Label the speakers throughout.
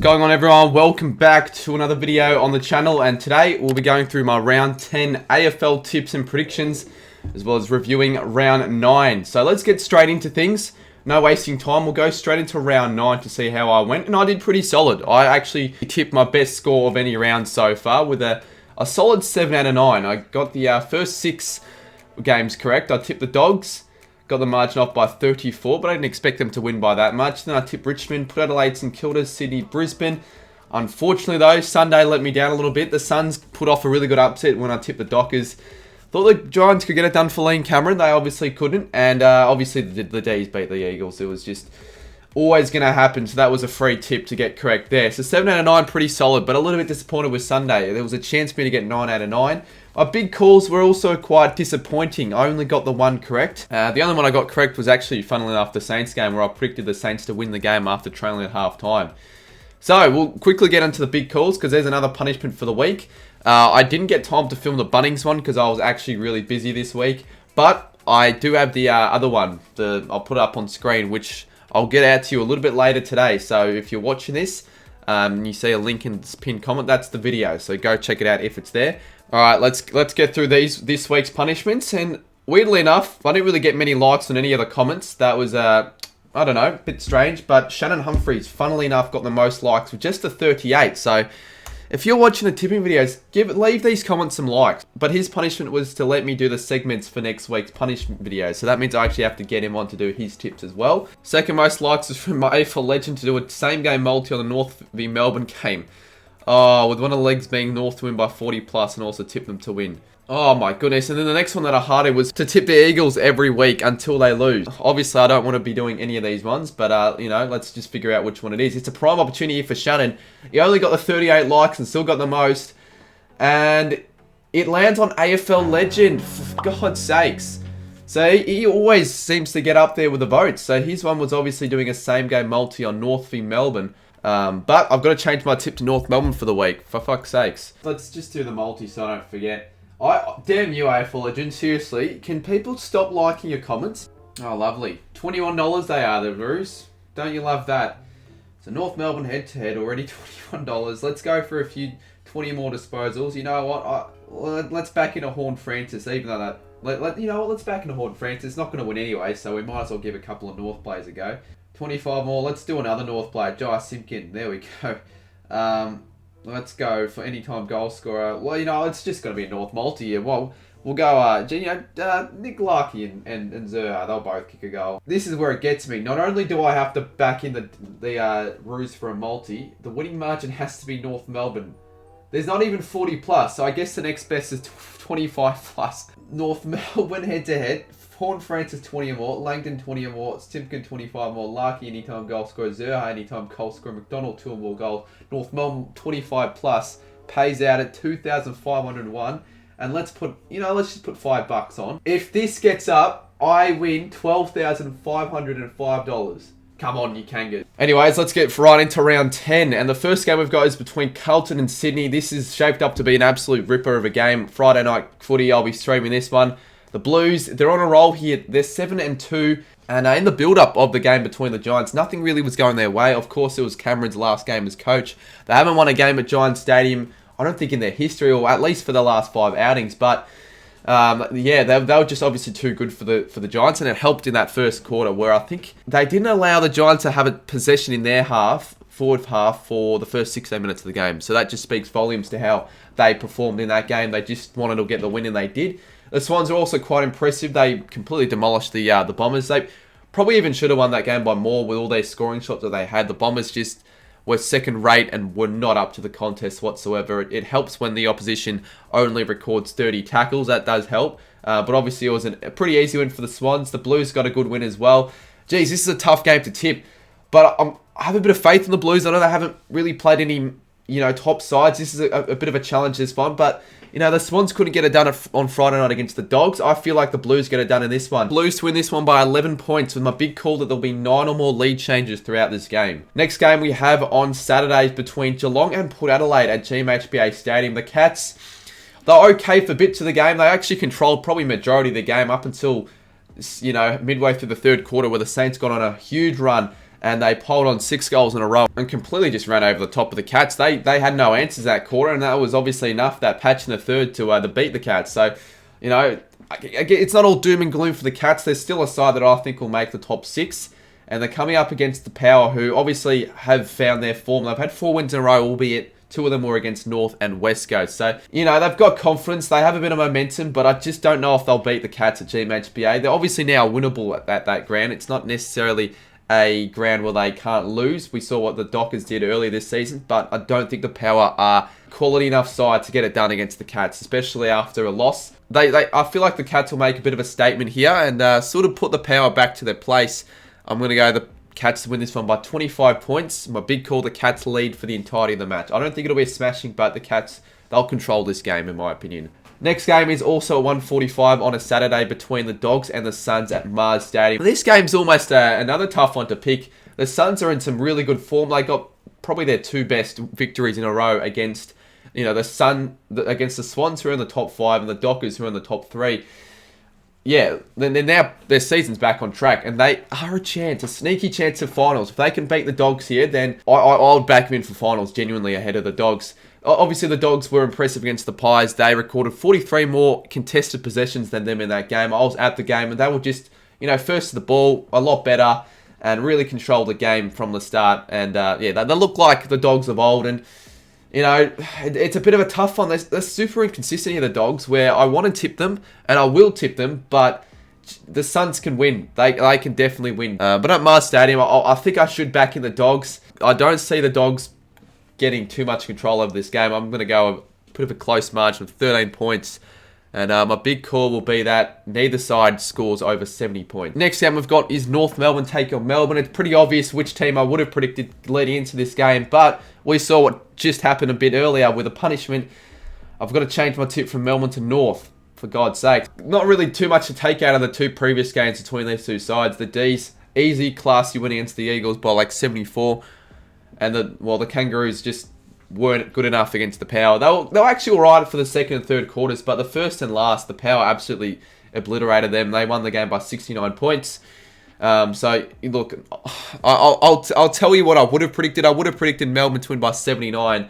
Speaker 1: What's going on, everyone? Welcome back to another video on the channel, and today we'll be going through my round 10 AFL tips and predictions, as well as reviewing round 9. So let's get straight into things. No wasting time, we'll go straight into round 9 to see how I went, and I did pretty solid. I actually tipped my best score of any round so far with a solid 7 out of 9. I got the first 6 games correct. I tipped the Dogs. Got the margin off by 34, but I didn't expect them to win by that much. Then I tipped Richmond, put Adelaide, St Kilda, Sydney, Brisbane. Unfortunately, though, Sunday let me down a little bit. The Suns put off a really good upset when I tipped the Dockers. Thought the Giants could get it done for Liam Cameron. They obviously couldn't. And obviously the D's beat the Eagles. It was just always going to happen. So that was a free tip to get correct there. So 7 out of 9, pretty solid, but a little bit disappointed with Sunday. There was a chance for me to get 9 out of 9. My big calls were also quite disappointing. I only got the one correct. The only one I got correct was actually, funnily enough, the Saints game, where I predicted the Saints to win the game after trailing at half time. So we'll quickly get into the big calls, because there's another punishment for the week. I didn't get time to film the Bunnings one because I was actually really busy this week. But I do have the other one. I'll put it up on screen, which I'll get out to you a little bit later today. So if you're watching this, you see a link in this pinned comment, that's the video. So go check it out if it's there. Alright, let's get through this week's punishments. And weirdly enough, I didn't really get many likes on any of the comments. That was, I don't know, a bit strange. But Shannon Humphries, funnily enough, got the most likes with just a 38. So if you're watching the tipping videos, leave these comments some likes. But his punishment was to let me do the segments for next week's punishment video. So that means I actually have to get him on to do his tips as well. Second most likes was from my AFL legend to do a same game multi on the North v Melbourne game. Oh, with one of the legs being North to win by 40 plus and also tip them to win. Oh my goodness. And then the next one that I hearted was to tip the Eagles every week until they lose. Obviously, I don't want to be doing any of these ones, but, you know, let's just figure out which one it is. It's a prime opportunity for Shannon. He only got the 38 likes and still got the most. And it lands on AFL legend, for God's sakes. So he always seems to get up there with the votes. So his one was obviously doing a same game multi on North v Melbourne. But I've got to change my tip to North Melbourne for the week, for fuck's sakes. Let's just do the multi so I don't forget. Damn you, AFL legend, seriously. Can people stop liking your comments? Oh, lovely. $21 they are, the Roos. Don't you love that? So North Melbourne head-to-head already, $21. Let's go for a few 20 more disposals. You know what? Let's back into Horn Francis, even though that... you know what? Let's back into Horn Francis. It's not going to win anyway, so we might as well give a couple of North players a go. 25 more. Let's do another North player. Jai Simpkin. There we go. Let's go for anytime goal scorer. Well, you know, it's just going to be a North multi here. Well, we'll go, Nick Larkey and Zerha. They'll both kick a goal. This is where it gets me. Not only do I have to back in the ruse for a multi, the winning margin has to be North Melbourne. There's not even 40 plus, so I guess the next best is 25 plus. North Melbourne head to head. Horn Francis 20 or more, Langdon 20 or more, Simpkin 25 more, Larkey anytime goal scorer, Zerha anytime goal scorer, McDonald 2 or more goals, North Melbourne 25 plus, pays out at 2,501, and let's just put $5 on. If this gets up, I win $12,505. Come on, you can get it. Anyways, let's get right into round 10. And the first game we've got is between Carlton and Sydney. This is shaped up to be an absolute ripper of a game. Friday night footy, I'll be streaming this one. The Blues, they're on a roll here. They're 7-2. And in the build-up of the game between the Giants, nothing really was going their way. Of course, it was Cameron's last game as coach. They haven't won a game at Giants Stadium, I don't think in their history, or at least for the last 5 outings. But, yeah, they were just obviously too good for the Giants. And it helped in that first quarter where I think they didn't allow the Giants to have a possession in their forward half, for the first 16 minutes of the game. So that just speaks volumes to how they performed in that game. They just wanted to get the win, and they did. The Swans are also quite impressive. They completely demolished the Bombers. They probably even should have won that game by more with all their scoring shots that they had. The Bombers just were second rate and were not up to the contest whatsoever. It helps when the opposition only records 30 tackles. That does help. But obviously it was a pretty easy win for the Swans. The Blues got a good win as well. Geez, this is a tough game to tip. But I have a bit of faith in the Blues. I know they haven't really played any, top sides. This is a bit of a challenge this one. But the Swans couldn't get it done on Friday night against the Dogs. I feel like the Blues get it done in this one. Blues to win this one by 11 points with my big call that there'll be 9 or more lead changes throughout this game. Next game we have on Saturdays between Geelong and Port Adelaide at GMHBA Stadium. The Cats, they're okay for bits of the game. They actually controlled probably majority of the game up until, midway through the third quarter where the Saints got on a huge run and they piled on 6 goals in a row and completely just ran over the top of the Cats. They had no answers that quarter, and that was obviously enough, that patch in the third, to beat the Cats. So, you know, it's not all doom and gloom for the Cats. There's still a side that I think will make the top 6, and they're coming up against the Power, who obviously have found their form. They've had 4 wins in a row, albeit 2 of them were against North and West Coast. So, you know, they've got confidence. They have a bit of momentum, but I just don't know if they'll beat the Cats at GMHBA. They're obviously now winnable at that ground. It's not necessarily a ground where they can't lose. We saw what the Dockers did earlier this season, but I don't think the Power are quality enough side to get it done against the Cats, especially after a loss. I feel like the Cats will make a bit of a statement here and sort of put the Power back to their place. I'm going to go the Cats to win this one by 25 points. My big call, the Cats lead for the entirety of the match. I don't think it'll be a smashing, but the Cats, they'll control this game in my opinion. Next game is also at 1:45 on a Saturday between the Dogs and the Suns at Mars Stadium. This game's almost another tough one to pick. The Suns are in some really good form. They got probably their 2 best victories in a row against, you know, against the Swans, who are in the top 5, and the Dockers, who are in the top 3. Yeah, then now their season's back on track, and they are a sneaky chance of finals. If they can beat the Dogs here, then I'll back them in for finals, genuinely ahead of the Dogs. Obviously, the Dogs were impressive against the Pies. They recorded 43 more contested possessions than them in that game. I was at the game, and they were just, you know, first to the ball, a lot better, and really controlled the game from the start. And, yeah, they look like the Dogs of old, and, you know, it's a bit of a tough one. They're super inconsistent here, the Dogs, where I want to tip them, and I will tip them, but the Suns can win. They can definitely win. But at Mars Stadium, I think I should back in the Dogs. I don't see the Dogs getting too much control over this game. I'm going to go a bit of a close margin of 13 points. And my big call will be that neither side scores over 70 points. Next game we've got is North Melbourne take on Melbourne. It's pretty obvious which team I would have predicted leading into this game, but we saw what just happened a bit earlier with a punishment. I've got to change my tip from Melbourne to North, for God's sake. Not really too much to take out of the 2 previous games between these 2 sides. The D's, easy, classy win against the Eagles by like 74. And the Kangaroos just weren't good enough against the Power. They were actually alright for the second and third quarters, but the first and last, the Power absolutely obliterated them. They won the game by 69 points. So, look, I'll tell you what I would have predicted. I would have predicted Melbourne to win by 79,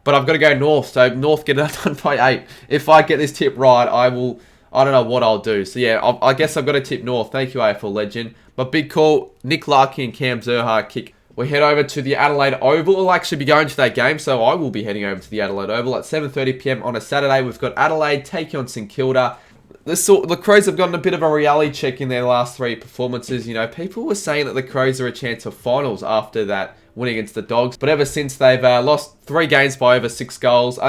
Speaker 1: but I've got to go North. So, North get it done by 8. If I get this tip right, I don't know what I'll do. So, yeah, I guess I've got to tip North. Thank you, AFL legend. My big call, Nick Larkin and Cam Zerha kick. We head over to the Adelaide Oval. We'll actually be going to that game, so I will be heading over to the Adelaide Oval at 7:30 PM on a Saturday. We've got Adelaide taking on St Kilda. The Crows have gotten a bit of a reality check in their last 3 performances. You know, people were saying that the Crows are a chance of finals after that win against the Dogs, but ever since they've lost 3 games by over 6 goals,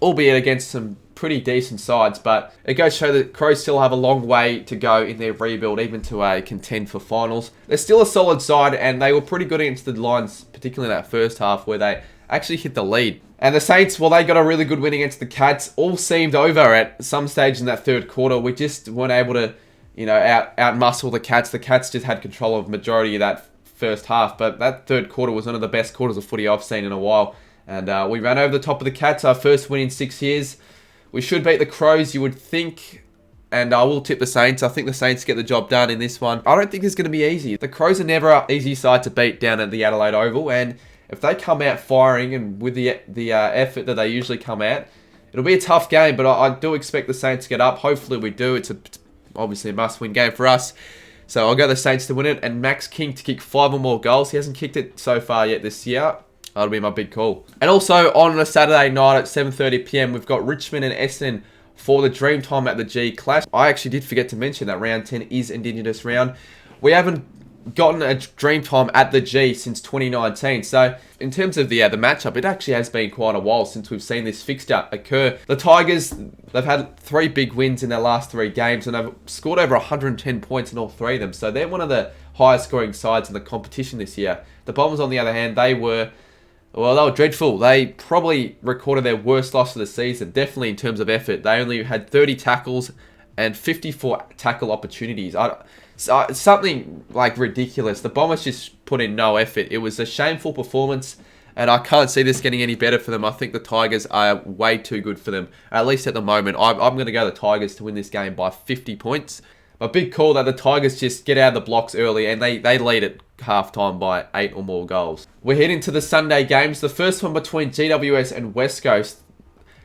Speaker 1: albeit against some pretty decent sides, but it goes to show that Crows still have a long way to go in their rebuild, even to contend for finals. They're still a solid side, and they were pretty good against the Lions, particularly in that first half where they actually hit the lead. And the Saints, well, they got a really good win against the Cats. All seemed over at some stage in that third quarter. We just weren't able to, you know, out-muscle the Cats. The Cats just had control of the majority of that first half, but that third quarter was one of the best quarters of footy I've seen in a while. And we ran over the top of the Cats, our first win in 6 years. We should beat the Crows, you would think, and I will tip the Saints. I think the Saints get the job done in this one. I don't think it's going to be easy. The Crows are never an easy side to beat down at the Adelaide Oval, and if they come out firing and with the effort that they usually come out, it'll be a tough game, but I do expect the Saints to get up. Hopefully we do. It's obviously a must-win game for us. So I'll go the Saints to win it, and Max King to kick 5 or more goals. He hasn't kicked it so far yet this year. That'll be my big call. And also on a Saturday night at 7:30 PM, we've got Richmond and Essendon for the Dreamtime at the G Clash. I actually did forget to mention that round 10 is Indigenous round. We haven't gotten a Dreamtime at the G since 2019. So in terms of the matchup, it actually has been quite a while since we've seen this fixture occur. The Tigers, they've had 3 big wins in their last 3 games, and they've scored over 110 points in all 3 of them. So they're one of the highest scoring sides in the competition this year. The Bombers, on the other hand, they were dreadful. They probably recorded their worst loss of the season, definitely in terms of effort. They only had 30 tackles and 54 tackle opportunities. Something like ridiculous. The Bombers just put in no effort. It was a shameful performance, and I can't see this getting any better for them. I think the Tigers are way too good for them, at least at the moment. I'm going to go the Tigers to win this game by 50 points. A big call that the Tigers just get out of the blocks early and they lead at halftime by 8 or more goals. We're heading to the Sunday games. The first one between GWS and West Coast.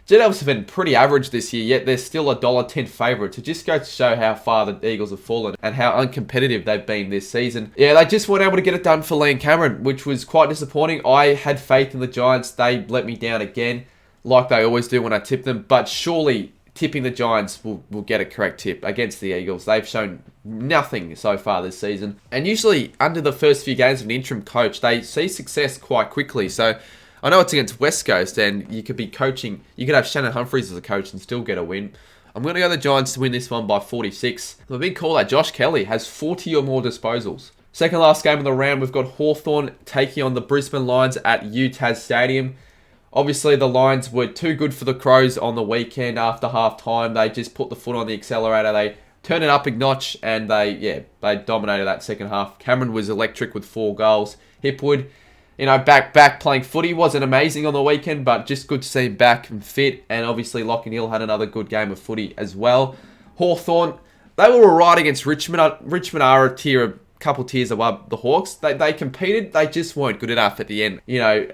Speaker 1: GWS have been pretty average this year, yet they're still a $1.10 favourite. To just go to show how far the Eagles have fallen and how uncompetitive they've been this season. Yeah, they just weren't able to get it done for Liam Cameron, which was quite disappointing. I had faith in the Giants. They let me down again, like they always do when I tip them. But surely tipping the Giants will get a correct tip against the Eagles. They've shown nothing so far this season. And usually, under the first few games of an interim coach, they see success quite quickly. So, I know it's against West Coast, and you could be coaching. You could have Shannon Humphries as a coach and still get a win. I'm going to go the Giants to win this one by 46. The big call that Josh Kelly has 40 or more disposals. Second last game of the round, we've got Hawthorn taking on the Brisbane Lions at UTAS Stadium. Obviously, the Lions were too good for the Crows on the weekend after half-time. They just put the foot on the accelerator. They turned it up a notch, and they dominated that second half. Cameron was electric with 4 goals. Hipwood, back playing footy. Wasn't amazing on the weekend, but just good to see him back and fit. And obviously, Lachlan Hill had another good game of footy as well. Hawthorn, they were all right against Richmond. Richmond are a couple tiers above the Hawks. They competed. They just weren't good enough at the end.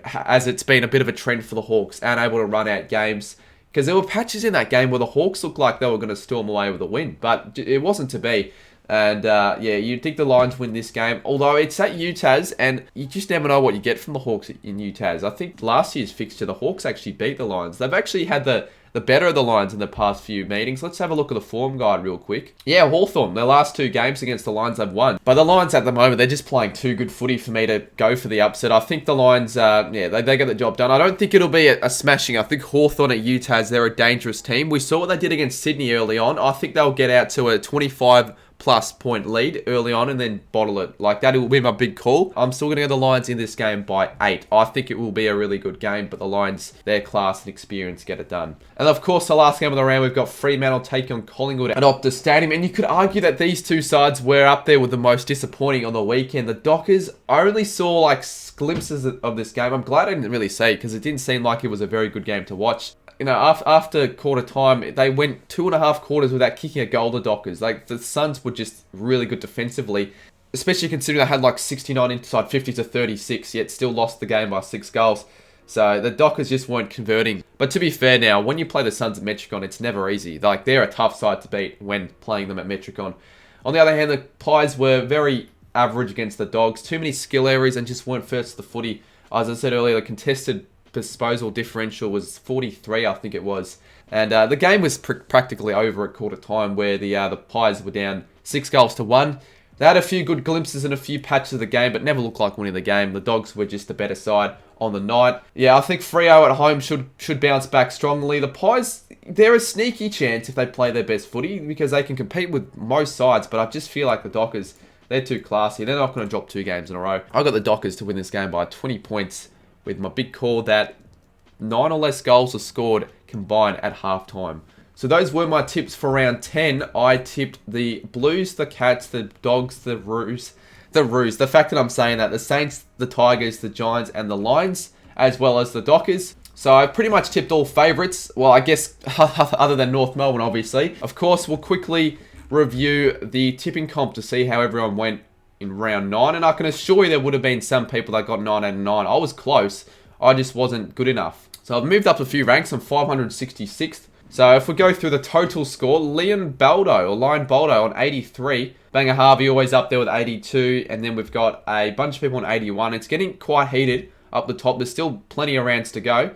Speaker 1: As it's been a bit of a trend for the Hawks and able to run out games. Because there were patches in that game where the Hawks looked like they were going to storm away with a win. But it wasn't to be. And, you'd think the Lions win this game. Although it's at UTAS, and you just never know what you get from the Hawks in UTAS. I think last year's fixture, the Hawks actually beat the Lions. They've actually had the better of the Lions in the past few meetings. Let's have a look at the form guide real quick. Yeah, Hawthorn, their last 2 games against the Lions, they've won. But the Lions at the moment, they're just playing too good footy for me to go for the upset. I think the Lions, they get the job done. I don't think it'll be a smashing. I think Hawthorn at UTAS, they're a dangerous team. We saw what they did against Sydney early on. I think they'll get out to a 25+ point lead early on and then bottle it. Like, that will be my big call. I'm still going to go the Lions in this game by 8. I think it will be a really good game, but the Lions, their class and experience, get it done. And of course, the last game of the round, we've got Fremantle taking on Collingwood at Optus Stadium. And you could argue that these two sides were up there with the most disappointing on the weekend. The Dockers, I only saw glimpses of this game. I'm glad I didn't really see it because it didn't seem like it was a very good game to watch. After quarter time, they went 2.5 quarters without kicking a goal, the Dockers. The Suns were just really good defensively, especially considering they had 69 inside 50 to 36, yet still lost the game by 6 goals. So the Dockers just weren't converting. But to be fair now, when you play the Suns at Metricon, it's never easy. They're a tough side to beat when playing them at Metricon. On the other hand, the Pies were very average against the Dogs. Too many skill areas and just weren't first to the footy. As I said earlier, the contested disposal differential was 43, I think it was. And the game was practically over at quarter time, where the Pies were down 6 goals to 1. They had a few good glimpses and a few patches of the game, but never looked like winning the game. The Dogs were just the better side on the night. Yeah, I think Freo at home should bounce back strongly. The Pies, they're a sneaky chance if they play their best footy, because they can compete with most sides, but I just feel like the Dockers, they're too classy. They're not going to drop 2 games in a row. I got the Dockers to win this game by 20 points with my big call that 9 or less goals are scored combined at halftime. So those were my tips for round 10. I tipped the Blues, the Cats, the Dogs, the Roos. The fact that I'm saying that, the Saints, the Tigers, the Giants, and the Lions, as well as the Dockers. So I pretty much tipped all favourites. Well, I guess other than North Melbourne, obviously. Of course, we'll quickly review the tipping comp to see how everyone went in round 9. And I can assure you there would have been some people that got 9 out of 9. I was close. I just wasn't good enough. So I've moved up a few ranks. I'm 566th. So if we go through the total score, Lion Baldo on 83. Banger Harvey always up there with 82. And then we've got a bunch of people on 81. It's getting quite heated up the top. There's still plenty of rounds to go.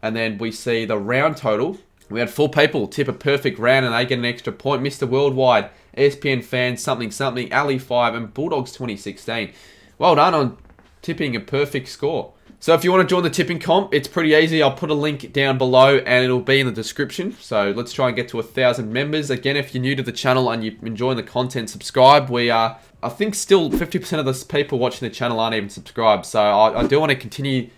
Speaker 1: And then we see the round total. We had 4 people tip a perfect round and they get an extra point. Mr. Worldwide, ESPN Fans, something, Ali 5, and Bulldogs 2016. Well done on tipping a perfect score. So if you want to join the tipping comp, it's pretty easy. I'll put a link down below and it'll be in the description. So let's try and get to 1,000 members. Again, if you're new to the channel and you're enjoying the content, subscribe. We are, I think, still 50% of the people watching the channel aren't even subscribed. So I do want to continue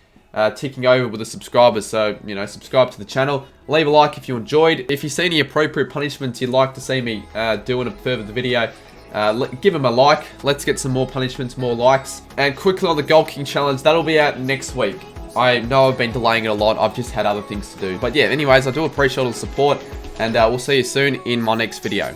Speaker 1: ticking over with the subscribers. So, subscribe to the channel. Leave a like if you enjoyed. If you see any appropriate punishments you'd like to see me do in a further video, give them a like. Let's get some more punishments, more likes. And quickly on the Goal King Challenge, that'll be out next week. I know I've been delaying it a lot. I've just had other things to do. But yeah, anyways, I do appreciate all the support. And we'll see you soon in my next video.